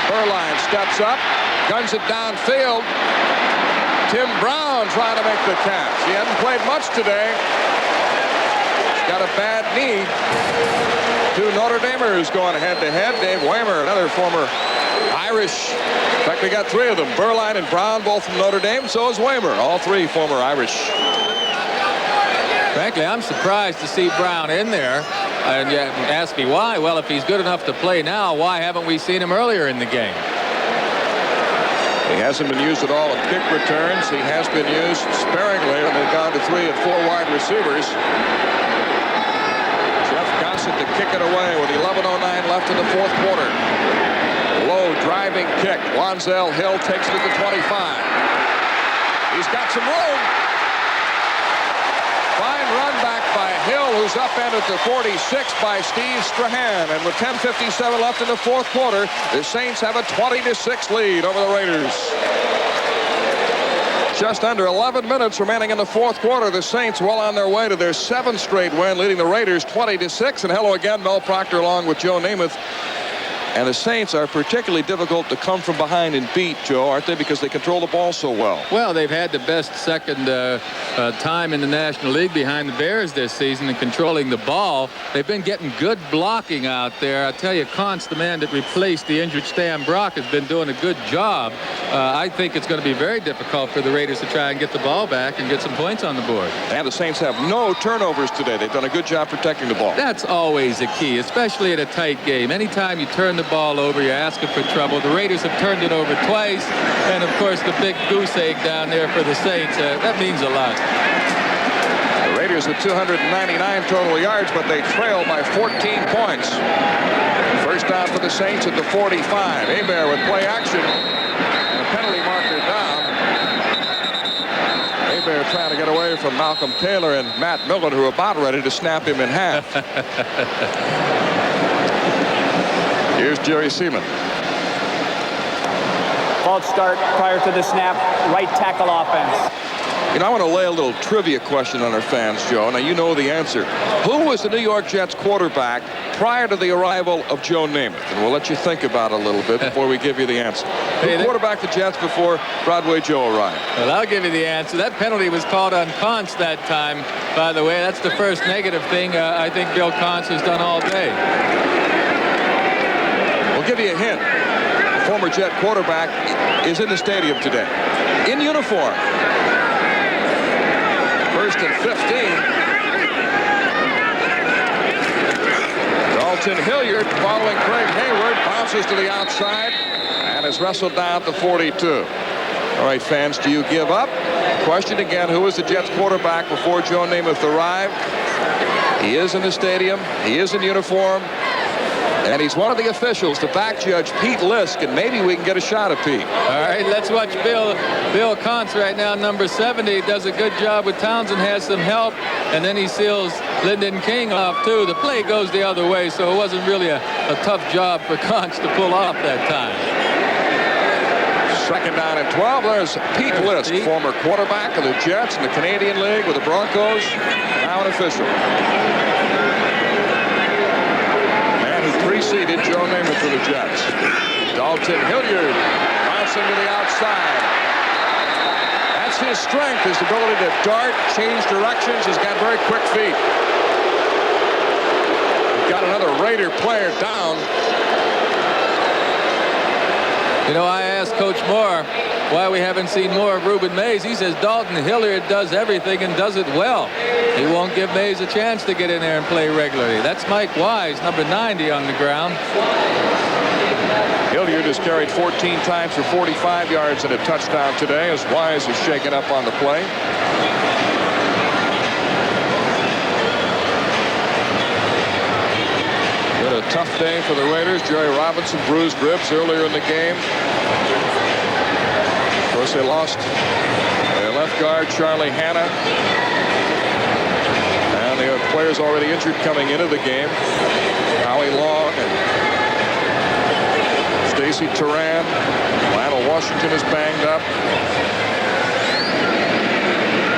Berline steps up, guns it downfield. Tim Brown trying to make the catch. He hasn't played much today. He's got a bad knee. Two Notre Damers going head-to-head. Dave Waymer, another former Irish. In fact, we got three of them. Berline and Brown, both from Notre Dame. So is Waymer. All three former Irish. Frankly, I'm surprised to see Brown in there. And you ask me why. Well, if he's good enough to play now, why haven't we seen him earlier in the game? He hasn't been used at all in kick returns. He has been used sparingly when they've gone to 3 and 4 wide receivers. Jeff Gossett to kick it away with 11:09 left in the fourth quarter. Low driving kick. Wanzel Hill takes it to the 25. He's got some room. Fine run back by Hill, who's upended to 46 by Steve Strahan. And with 10:57 left in the fourth quarter, the Saints have a 20-6 lead over the Raiders. Just under 11 minutes remaining in the fourth quarter. The Saints well on their way to their 7th straight win, leading the Raiders 20-6. And hello again, Mel Proctor along with Joe Namath. And the Saints are particularly difficult to come from behind and beat, Joe, aren't they? Because they control the ball so well. Well, they've had the best second time in the National League behind the Bears this season in controlling the ball. They've been getting good blocking out there. I tell you, Kantz, the man that replaced the injured Stan Brock, has been doing a good job. I think it's going to be very difficult for the Raiders to try and get the ball back and get some points on the board. And the Saints have no turnovers today. They've done a good job protecting the ball. That's always a key, especially in a tight game. Anytime you turn the ball over, you're asking for trouble. The Raiders have turned it over twice, and of course the big goose egg down there for the Saints. That means a lot. The Raiders with 299 total yards, but they trail by 14 points. First down for the Saints at the 45. Hebert with play action. And a penalty marker down. Hebert trying to get away from Malcolm Taylor and Matt Millen, who are about ready to snap him in half. Here's Jerry Seaman. False start prior to the snap, right tackle offense. You know, I want to lay a little trivia question on our fans, Joe. Now, you know the answer. Who was the New York Jets quarterback prior to the arrival of Joe Namath? And we'll let you think about it a little bit before we give you the answer. Who quarterbacked the Jets before Broadway Joe arrived? Well, I'll give you the answer. That penalty was called on Kantz that time, by the way. That's the first negative thing I think Bill Kantz has done all day. I'll give you a hint. The former Jet quarterback is in the stadium today. In uniform. First and 15. Dalton Hilliard following Craig Hayward. Bounces to the outside and is wrestled down to 42. All right, fans, do you give up? Question again, who was the Jets quarterback before Joe Namath arrived? He is in the stadium. He is in uniform. And he's one of the officials, the back judge, Pete Lisk, and maybe we can get a shot at Pete. All right, let's watch Bill Kantz right now, number 70. Does a good job with Townsend, has some help, and then he seals Lyndon King off, too. The play goes the other way, so it wasn't really a tough job for Kantz to pull off that time. Second down and 12. There's Pete Lisk, former quarterback of the Jets in the Canadian League with the Broncos, now an official. Preceded Joe Namath for the Jets. Dalton Hilliard bouncing to the outside. That's his strength, his ability to dart, change directions. He's got very quick feet. We've got another Raider player down. You know, I asked Coach Moore why we haven't seen more of Reuben Mays. He says Dalton Hilliard does everything and does it well. He won't give Mays a chance to get in there and play regularly. That's Mike Wise, number 90 on the ground. Hilliard has carried 14 times for 45 yards and a touchdown today as Wise is shaken up on the play. Been a tough day for the Raiders. Jerry Robinson bruised ribs earlier in the game. Of course, they lost their left guard, Charlie Hanna. And they have players already injured coming into the game. Howie Long and Stacy Turan. Lionel Washington is banged up.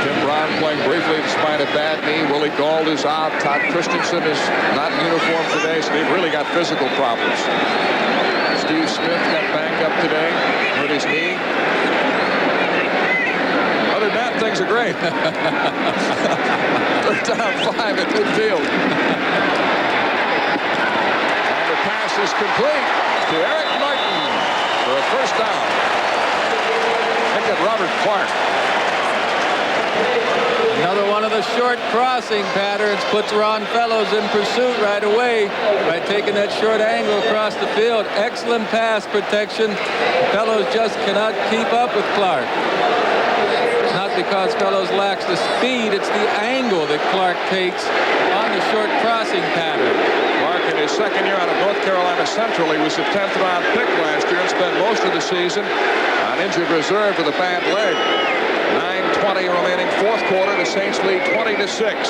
Tim Brown playing briefly despite a bad knee. Willie Gauld is out. Todd Christensen is not in uniform today, so they've really got physical problems. Steve Smith got banged point. Third down 5 at midfield. And the pass is complete to Eric Martin for a first down. Look at Robert Clark. Another one of the short crossing patterns puts Ron Fellows in pursuit right away by taking that short angle across the field. Excellent pass protection. Fellows just cannot keep up with Clark. It's not because Fellows lacks the speed, it's the angle that Clark takes on the short crossing pattern. Clark in his second year out of North Carolina Central. He was a 10th round pick last year and spent most of the season on injured reserve with a bad leg. 9:20 remaining fourth quarter. The Saints lead 20-6.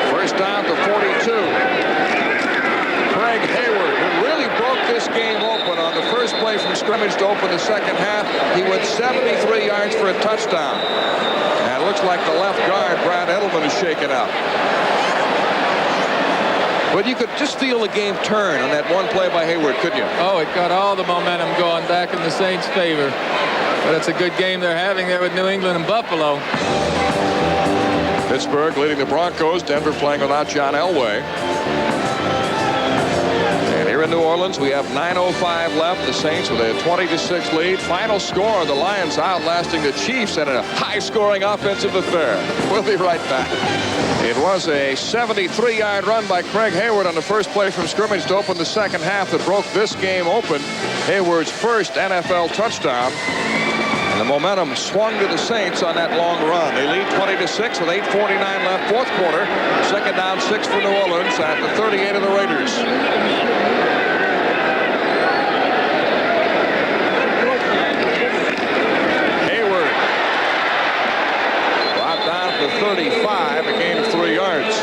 First down to 42. Craig Hayward, who really broke this game open on the first play from scrimmage to open the second half. He went 73 yards for a touchdown. And it looks like the left guard, Brad Edelman, is shaken up. But you could just feel the game turn on that one play by Hayward, couldn't you? Oh, it got all the momentum going back in the Saints' favor. But it's a good game they're having there with New England and Buffalo. Pittsburgh leading the Broncos. Denver playing without John Elway. And here in New Orleans, we have 9:05 left. The Saints with a 20-6 lead. Final score, the Lions outlasting the Chiefs in a high-scoring offensive affair. We'll be right back. It was a 73-yard run by Craig Hayward on the first play from scrimmage to open the second half that broke this game open. Hayward's first NFL touchdown. And the momentum swung to the Saints on that long run. They lead 20-6 with 8:49 left, fourth quarter. Second down 6 for New Orleans at the 38 of the Raiders. Hayward brought down to 35, a gain of 3 yards.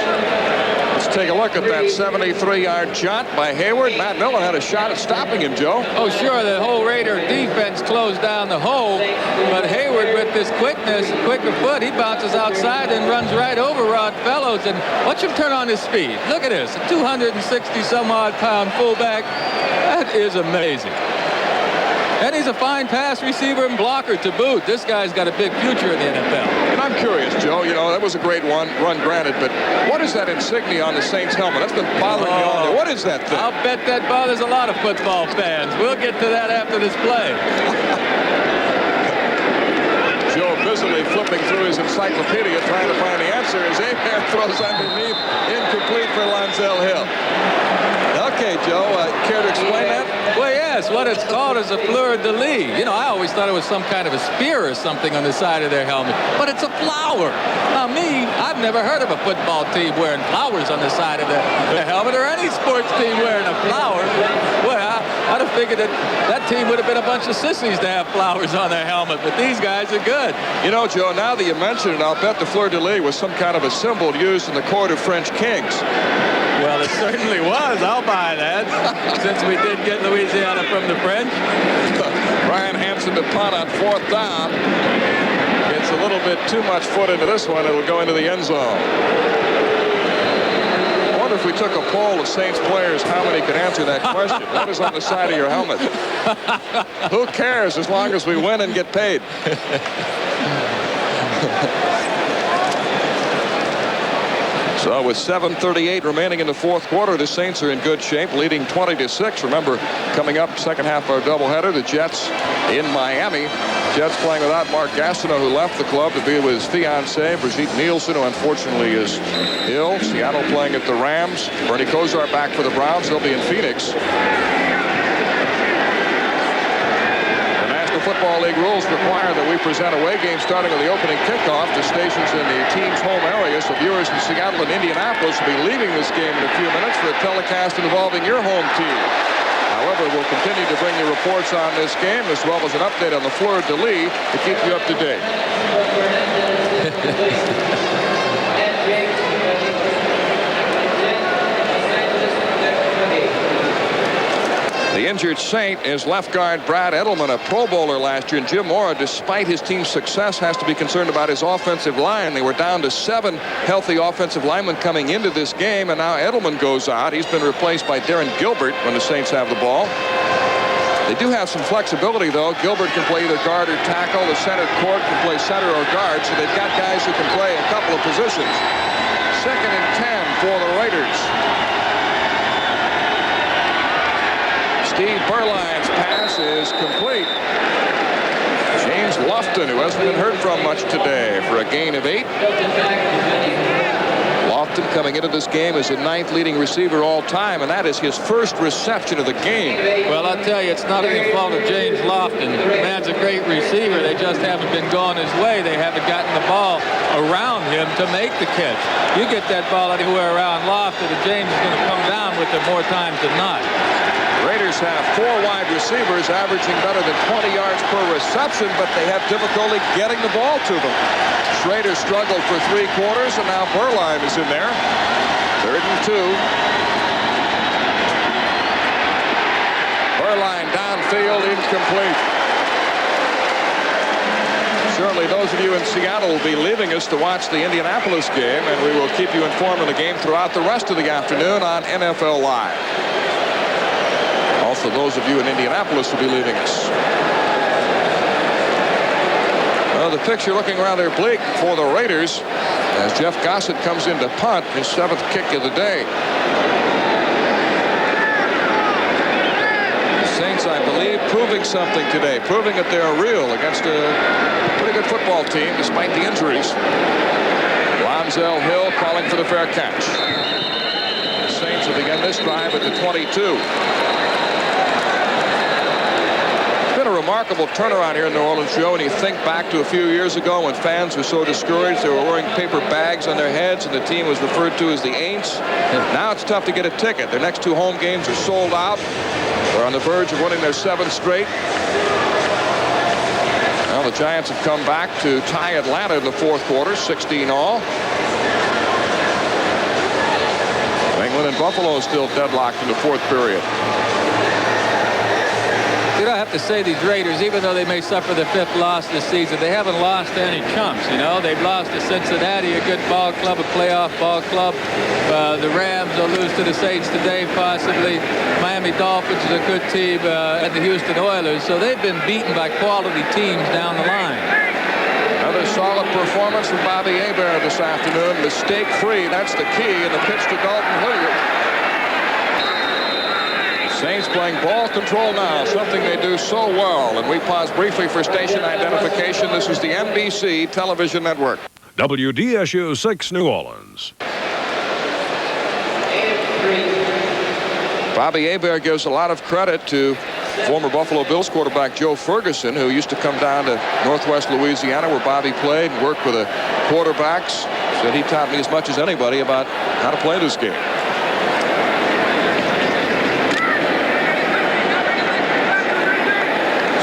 Let's take a look at that 73-yard jaunt by Hayward. Matt Millen had a shot at stopping him, Joe. Oh, sure, the whole Raider defense closed down the hole, but Hayward, with this quickness, quicker foot, he bounces outside and runs right over Rod Fellows. And watch him turn on his speed. Look at this, a 260-some-odd pound fullback. That is amazing. And he's a fine pass receiver and blocker to boot. This guy's got a big future in the NFL. And I'm curious, Joe, you know, that was a great run granted, but what is that insignia on the Saints helmet? That's been bothering me all day. What is that thing? I'll bet that bothers a lot of football fans. We'll get to that after this play. Joe busily flipping through his encyclopedia trying to find the answer as Abear throws underneath, incomplete for Lonzel Hill. Okay, Joe, care to explain that? Well, yes, what it's called is a fleur-de-lis. You know, I always thought it was some kind of a spear or something on the side of their helmet, but it's a flower. Now, I've never heard of a football team wearing flowers on the side of their helmet, or any sports team wearing a flower. Well, I'd have figured that team would have been a bunch of sissies to have flowers on their helmet, but these guys are good. You know, Joe, now that you mention it, I'll bet the fleur-de-lis was some kind of a symbol used in the court of French kings. Well, it certainly was. I'll buy that, since we did get Louisiana from the French. Brian Hansen to punt on fourth down. Gets a little bit too much foot into this one. It'll go into the end zone. I wonder if we took a poll of Saints players, how many could answer that question? What is on the side of your helmet? Who cares as long as we win and get paid? So with 7:38 remaining in the fourth quarter, the Saints are in good shape, leading 20-6. Remember, coming up second half of our doubleheader, the Jets in Miami. Jets playing without Mark Gastineau, who left the club to be with his fiancée, Brigitte Nielsen, who unfortunately is ill. Seattle playing at the Rams. Bernie Kosar back for the Browns. They'll be in Phoenix. Football League rules require that we present away games starting with the opening kickoff to stations in the team's home area. So viewers in Seattle and Indianapolis will be leaving this game in a few minutes for a telecast involving your home team. However, we'll continue to bring you reports on this game as well as an update on the fleur-de-lis to keep you up to date. The injured Saint is left guard Brad Edelman, a Pro Bowler last year. And Jim Mora, despite his team's success, has to be concerned about his offensive line. They were down to 7 healthy offensive linemen coming into this game, and now Edelman goes out. He's been replaced by Darren Gilbert when the Saints have the ball. They do have some flexibility, though. Gilbert can play either guard or tackle. The center court can play center or guard, so they've got guys who can play a couple of positions. 2nd and 10 for the Raiders. Steve Berline's pass is complete. James Lofton, who hasn't been heard from much today, for a gain of 8. Lofton coming into this game as the 9th leading receiver all time, and that is his first reception of the game. Well, I'll tell you, it's not any fault of James Lofton. The man's a great receiver. They just haven't been going his way. They haven't gotten the ball around him to make the catch. You get that ball anywhere around Lofton, and James is going to come down with it more times than not. Raiders have 4 wide receivers averaging better than 20 yards per reception, but they have difficulty getting the ball to them. Schrader struggled for 3 quarters, and now Berline is in there. 3rd and 2. Berline downfield, incomplete. Certainly those of you in Seattle will be leaving us to watch the Indianapolis game, and we will keep you informed of the game throughout the rest of the afternoon on NFL Live. Also, those of you in Indianapolis will be leaving us. Well, the picture looking rather bleak for the Raiders as Jeff Gossett comes in to punt, his 7th kick of the day. The Saints, I believe, proving something today, proving that they're real against a pretty good football team despite the injuries. Lonzel Hill calling for the fair catch. The Saints will begin this drive at the 22. Been a remarkable turnaround here in New Orleans, Joe, and you think back to a few years ago when fans were so discouraged they were wearing paper bags on their heads and the team was referred to as the Aints. Now it's tough to get a ticket. Their next 2 home games are sold out. They're on the verge of winning their 7th straight. Well, the Giants have come back to tie Atlanta in the 4th quarter, 16 all. New England and Buffalo still deadlocked in the 4th period. You don't have to say these Raiders, even though they may suffer the 5th loss this season, they haven't lost to any chumps, you know. They've lost to Cincinnati, a good ball club, a playoff ball club. The Rams will lose to the Saints today, possibly. Miami Dolphins is a good team, and the Houston Oilers. So they've been beaten by quality teams down the line. Another solid performance from Bobby Hebert this afternoon. Mistake-free, that's the key, and the pitch to Dalton Hilliard. Saints playing ball control now, something they do so well. And we pause briefly for station identification. This is the NBC television network. WDSU 6 New Orleans. Bobby Hebert gives a lot of credit to former Buffalo Bills quarterback Joe Ferguson, who used to come down to Northwest Louisiana where Bobby played and worked with the quarterbacks. Said he taught me as much as anybody about how to play this game.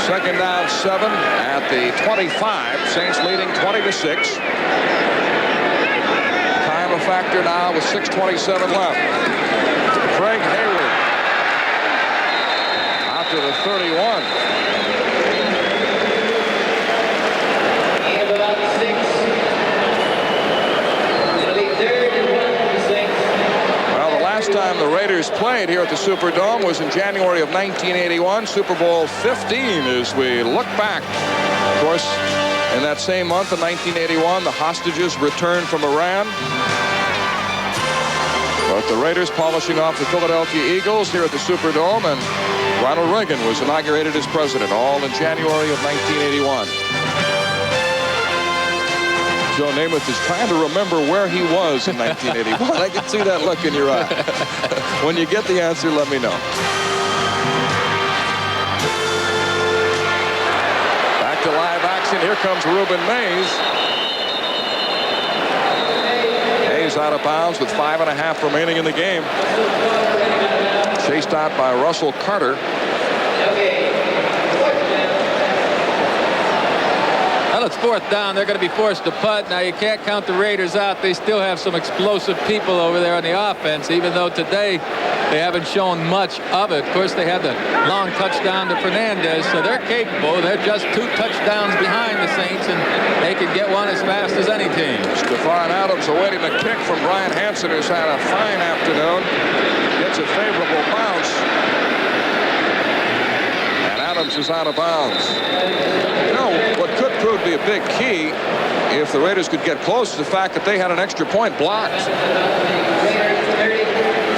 Second down 7 at the 25. Saints leading 20-6. Time a factor now with 6:27 left. Craig Hayward out to the 31. And about 6. It'll be 3rd and 1 for the Saints. Well, the last time the Raiders played here at the Superdome was in January of 1981, Super Bowl 15, as we look back. Of course, in that same month of 1981, the hostages returned from Iran. But the Raiders polishing off the Philadelphia Eagles here at the Superdome, and Ronald Reagan was inaugurated as president, all in January of 1981. Joe Namath is trying to remember where he was in 1981. I can see that look in your eye. When you get the answer, let me know. Back to live action. Here comes Reuben Mays. Mays out of bounds with 5.5 remaining in the game. Chased out by Russell Carter. Well, it's 4th down. They're going to be forced to punt. Now, you can't count the Raiders out. They still have some explosive people over there on the offense, even though today they haven't shown much of it. Of course, they had the long touchdown to Fernandez, so they're capable. They're just 2 touchdowns behind the Saints, and they can get one as fast as any team. Stephon Adams awaiting the kick from Brian Hansen, who's had a fine afternoon. Gets a favorable bounce. And Adams is out of bounds. You know, what could prove to be a big key if the Raiders could get close is the fact that they had an extra point blocked.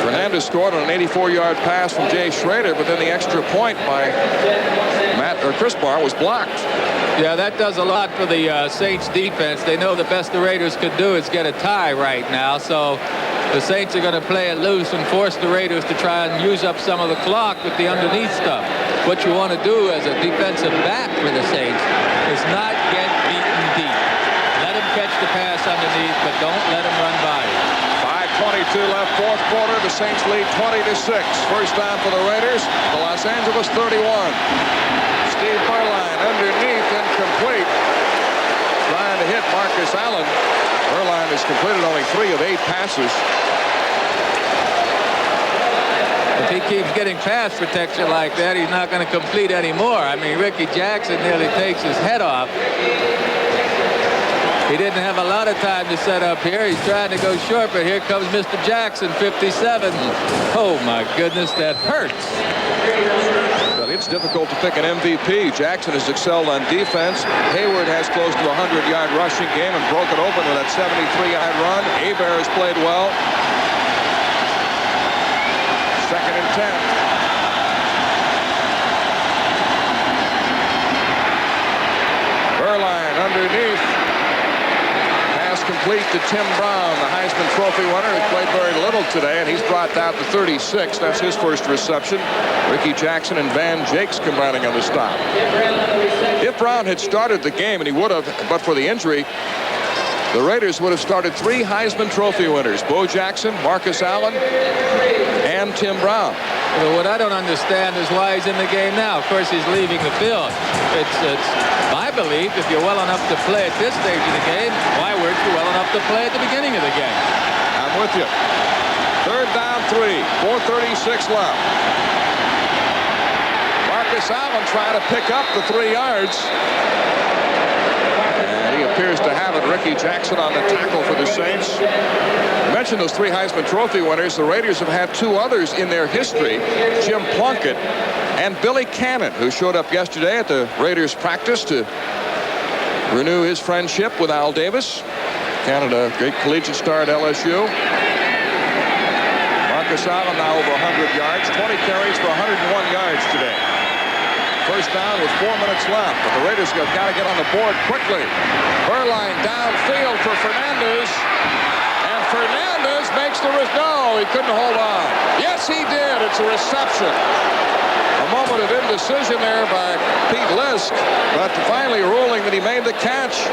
Fernandez scored on an 84-yard pass from Jay Schrader, but then the extra point by Chris Barr was blocked. Yeah, that does a lot for the Saints defense. They know the best the Raiders could do is get a tie right now. So the Saints are going to play it loose and force the Raiders to try and use up some of the clock with the underneath stuff. What you want to do as a defensive back for the Saints is not get beaten deep. Let them catch the pass underneath, but don't let them run by you. 5:22 left, fourth quarter. The Saints lead 20-6. First down for the Raiders. The Los Angeles 31. Steve Berline underneath, incomplete. Trying to hit Marcus Allen. Berline has completed only 3 of 8 passes. If he keeps getting pass protection like that, he's not going to complete anymore. I mean, Ricky Jackson nearly takes his head off. He didn't have a lot of time to set up here. He's trying to go short, but here comes Mr. Jackson, 57. Oh, my goodness, that hurts. But it's difficult to pick an MVP. Jackson has excelled on defense. Hayward has close to a 100-yard rushing game and broke it open with that 73-yard run. Hebert has played well. Second and 10. Berline underneath. Pass complete to Tim Brown, the Heisman Trophy winner, who played very little today, and he's brought down to 36. That's his first reception. Ricky Jackson and Van Jakes combining on the stop. If Brown had started the game, and he would have, but for the injury, the Raiders would have started 3 Heisman Trophy winners: Bo Jackson, Marcus Allen, and Tim Brown. Well, what I don't understand is why he's in the game now. Of course, he's leaving the field. It's my belief, if you're well enough to play at this stage of the game, why weren't you well enough to play at the beginning of the game? I'm with you. Third down 3, 4:36 left. Marcus Allen trying to pick up the 3 yards. And he appears to have it. Ricky Jackson on the tackle for the Saints. I mentioned those 3 Heisman Trophy winners. The Raiders have had 2 others in their history: Jim Plunkett and Billy Cannon, who showed up yesterday at the Raiders practice to renew his friendship with Al Davis. Cannon, a great collegiate star at LSU. Marcus Allen now over 100 yards, 20 carries for 101 yards today. First down with 4 minutes left, but the Raiders have got to get on the board quickly. Berline downfield for Fernandez. And Fernandez makes the no, he couldn't hold on. Yes, he did. It's a reception. A moment of indecision there by Pete Lisk, but finally ruling that he made the catch.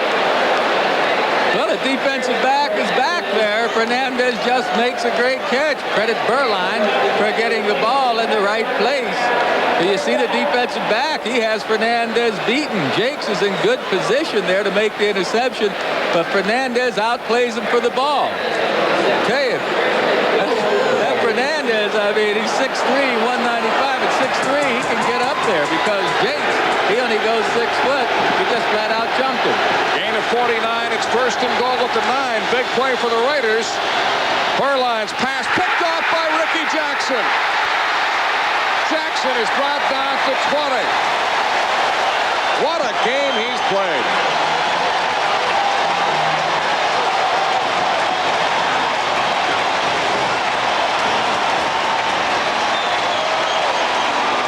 Well, the defensive back is back there. Fernandez just makes a great catch. Credit Berline for getting the ball in the right place. You see the defensive back. He has Fernandez beaten. Jakes is in good position there to make the interception, but Fernandez outplays him for the ball. Tell you, that Fernandez, I mean, he's 6'3", 195 at 6'3". He can get up there because Jakes, he only goes 6 foot. He just flat out jumped him. Gain of 49. It's first and goal at the 9. Big play for the Raiders. Berline's pass picked off by Ricky Jackson. Jackson is brought down to 20. What a game he's played.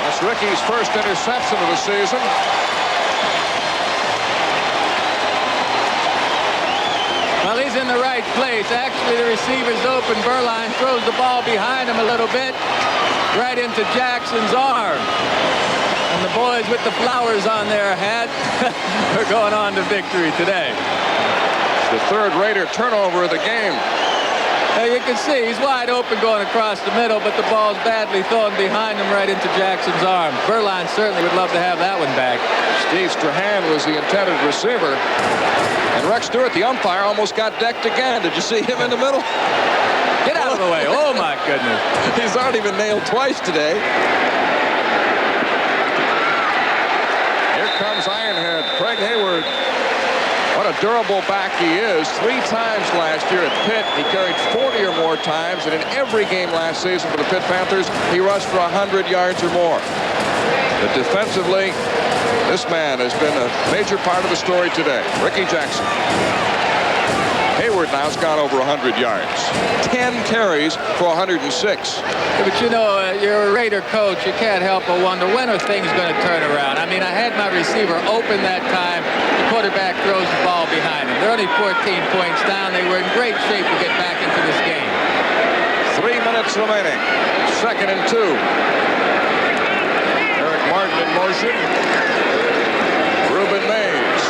That's Ricky's first interception of the season. Well, he's in the right place. Actually, the receiver's open. Berline throws the ball behind him a little bit, right into Jackson's arm. And the boys with the flowers on their hat are going on to victory today. The third Raider turnover of the game. You can see he's wide open going across the middle, but the ball's badly thrown behind him right into Jackson's arm. Berline certainly would love to have that one back. Steve Strahan was the intended receiver. And Rex Stewart, the umpire, almost got decked again. Did you see him in the middle? Get out of the way. Oh, my goodness. He's already been nailed twice today. Here comes Ironhead, Craig Hayward. What a durable back he is. 3 times last year at Pitt, he carried 40 or more times, and in every game last season for the Pitt Panthers, he rushed for 100 yards or more. But defensively, this man has been a major part of the story today. Ricky Jackson. Hayward now's gone over 100 yards. 10 carries for 106. Yeah, but you know, you're a Raider coach. You can't help but wonder, when are things going to turn around? I mean, I had my receiver open that time. The quarterback throws the ball behind him. They're only 14 points down. They were in great shape to get back into this game. 3 minutes remaining. 2nd and 2. Eric Martin in motion. Reuben Mays.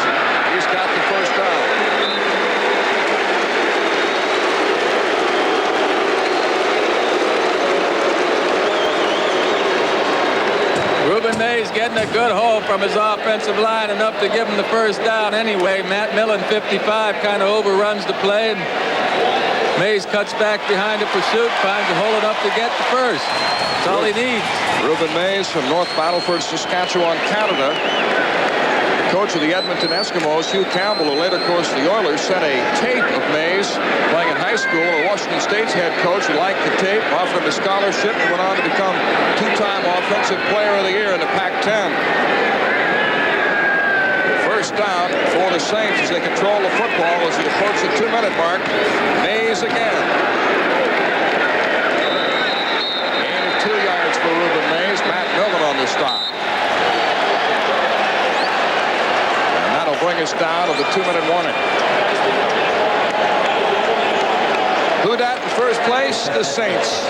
He's got the first down. Reuben Mays getting a good hold from his offensive line, enough to give him the first down anyway. Matt Millen, 55, kind of overruns the play, and Mays cuts back behind the pursuit, finds a hole enough to get the first. That's all he needs. Reuben Mays from North Battleford, Saskatchewan, Canada. Coach of the Edmonton Eskimos, Hugh Campbell, who later coached the Oilers, sent a tape of Mays playing in high school. A Washington State's head coach liked the tape, offered him a scholarship, and went on to become two-time Offensive Player of the Year in the Pac-10. First down for the Saints as they control the football as they approach the 2-minute mark. Mays again. Gain of 2 yards for Reuben Mays. Matt Millen on the stop. Bring us down to the 2-minute warning. Who dat in first place? The Saints.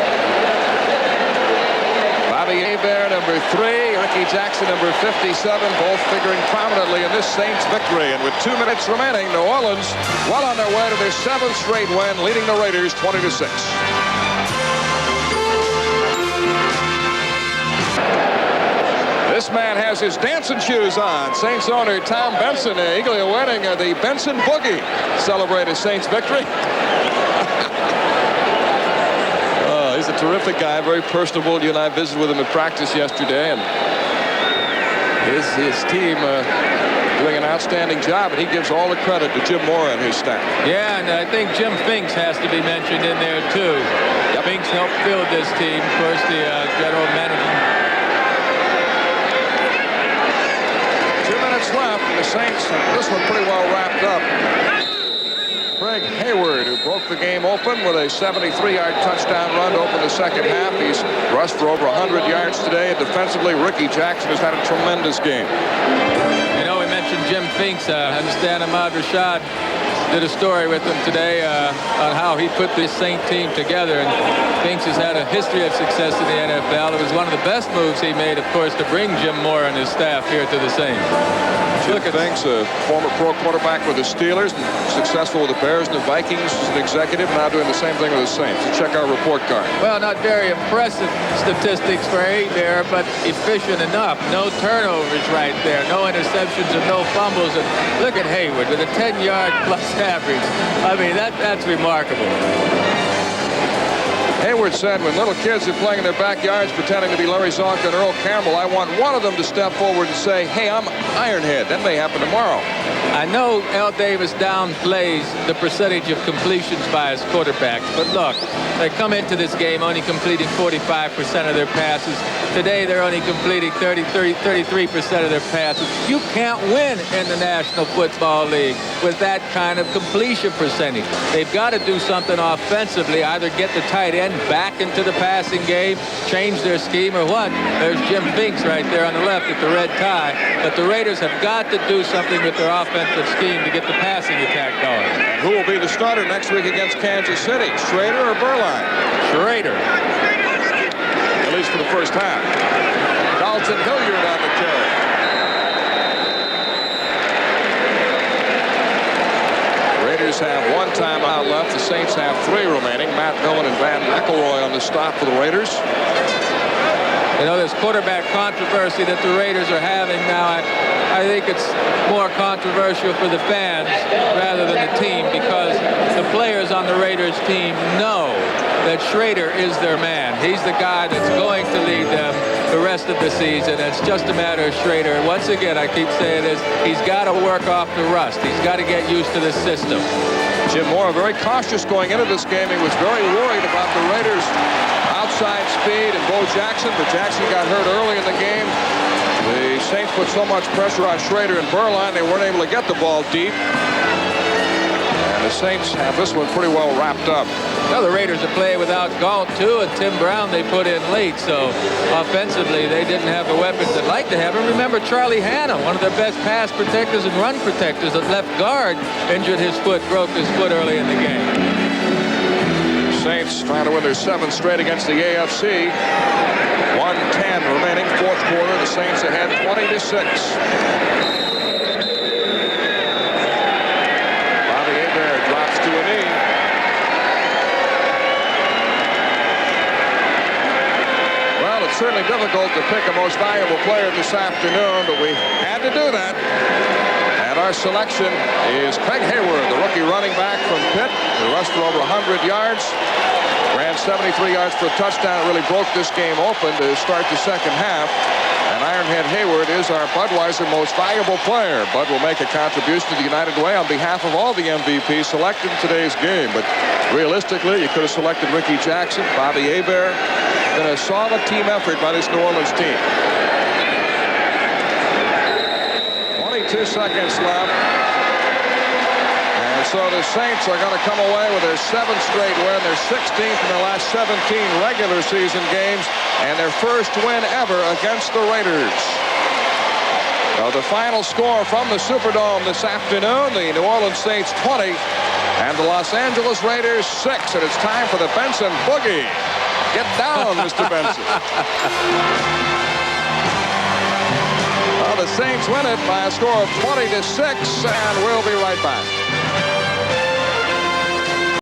Bobby Hebert, number 3. Ricky Jackson, number 57, both figuring prominently in this Saints victory. And with 2 minutes remaining, New Orleans well on their way to their 7th straight win, leading the Raiders 20-6. This man has his dancing shoes on. Saints owner Tom Benson eagerly awaiting the Benson Boogie. Celebrate a Saints victory. He's a terrific guy, very personable. You and I visited with him at practice yesterday, and his team doing an outstanding job, and he gives all the credit to Jim Mora and his staff. Yeah, and I think Jim Finks has to be mentioned in there too. Yep. Finks helped build this team. Of course, the general manager. Left, and the Saints, this one pretty well wrapped up. Craig Hayward, who broke the game open with a 73-yard touchdown run to open the second half. He's rushed for over 100 yards today. And defensively, Ricky Jackson has had a tremendous game. You know, we mentioned Jim Finks. I understand Ahmad Rashad did a story with him today on how he put this Saint team together. And Finks has had a history of success in the NFL. It was one of the best moves he made, of course, to bring Jim Mora and his staff here to the Saints. Jim Finks, a former pro quarterback with the Steelers, successful with the Bears and the Vikings as an executive, now doing the same thing with the Saints. So check our report card. Well, not very impressive statistics for Hebert, but efficient enough. No turnovers right there, no interceptions and no fumbles. And look at Hayward with a 10-yard plus average. I mean, that's remarkable. Hayward said when little kids are playing in their backyards pretending to be Larry Zonk and Earl Campbell, I want one of them to step forward and say, hey, I'm Ironhead. That may happen tomorrow. I know Al Davis downplays the percentage of completions by his quarterbacks, but look, they come into this game only completing 45% of their passes. Today, they're only completing 33% of their passes. You can't win in the National Football League with that kind of completion percentage. They've got to do something offensively, either get the tight end back into the passing game, change their scheme, or what? There's Jim Finks right there on the left with the red tie. But the Raiders have got to do something with their offensive scheme to get the passing attack going. And who will be the starter next week against Kansas City? Schrader or Berline? Schrader. At least for the first half. Dalton Hilliard on the carry. Raiders have one timeout left. The Saints have 3 remaining. Matt Millen and Van McElroy on the stop for the Raiders. You know, this quarterback controversy that the Raiders are having now, I think it's more controversial for the fans rather than the team, because the players on the Raiders team know that Schrader is their man. He's the guy that's going to lead them the rest of the season. It's just a matter of Schrader. And once again, I keep saying this, he's got to work off the rust. He's got to get used to the system. Jim Mora very cautious going into this game. He was very worried about the Raiders' outside speed and Bo Jackson, but Jackson got hurt early in the game. The Saints put so much pressure on Schrader and Berline, they weren't able to get the ball deep. And the Saints have this one pretty well wrapped up. Now the Raiders are playing without Galt too, and Tim Brown they put in late, so offensively they didn't have the weapons they'd like to have. And remember Charlie Hanna, one of their best pass protectors and run protectors at left guard, injured his foot, broke his foot early in the game. Saints trying to win their 7th straight against the AFC. 1:10 remaining, 4th quarter. The Saints ahead 20-6. Drops to a knee. Well, it's certainly difficult to pick a most valuable player this afternoon, but we had to do that. And our selection is Craig Hayward, the rookie running back from Pitt, who rushed for over 100 yards, ran 73 yards for a touchdown. It really broke this game open to start the second half. And Ironhead Hayward is our Budweiser most valuable player. Bud will make a contribution to the United Way on behalf of all the MVPs selected in today's game. But realistically, you could have selected Ricky Jackson, Bobby Hebert. Been a solid team effort by this New Orleans team. 22 seconds left. And so the Saints are going to come away with their 7th straight win, their 16th in their last 17 regular season games, and their first win ever against the Raiders. So the final score from the Superdome this afternoon, the New Orleans Saints 20 and the Los Angeles Raiders 6. And it's time for the Benson Boogie. Get down, Mr. Benson. Well, the Saints win it by a score of 20-6, and we'll be right back.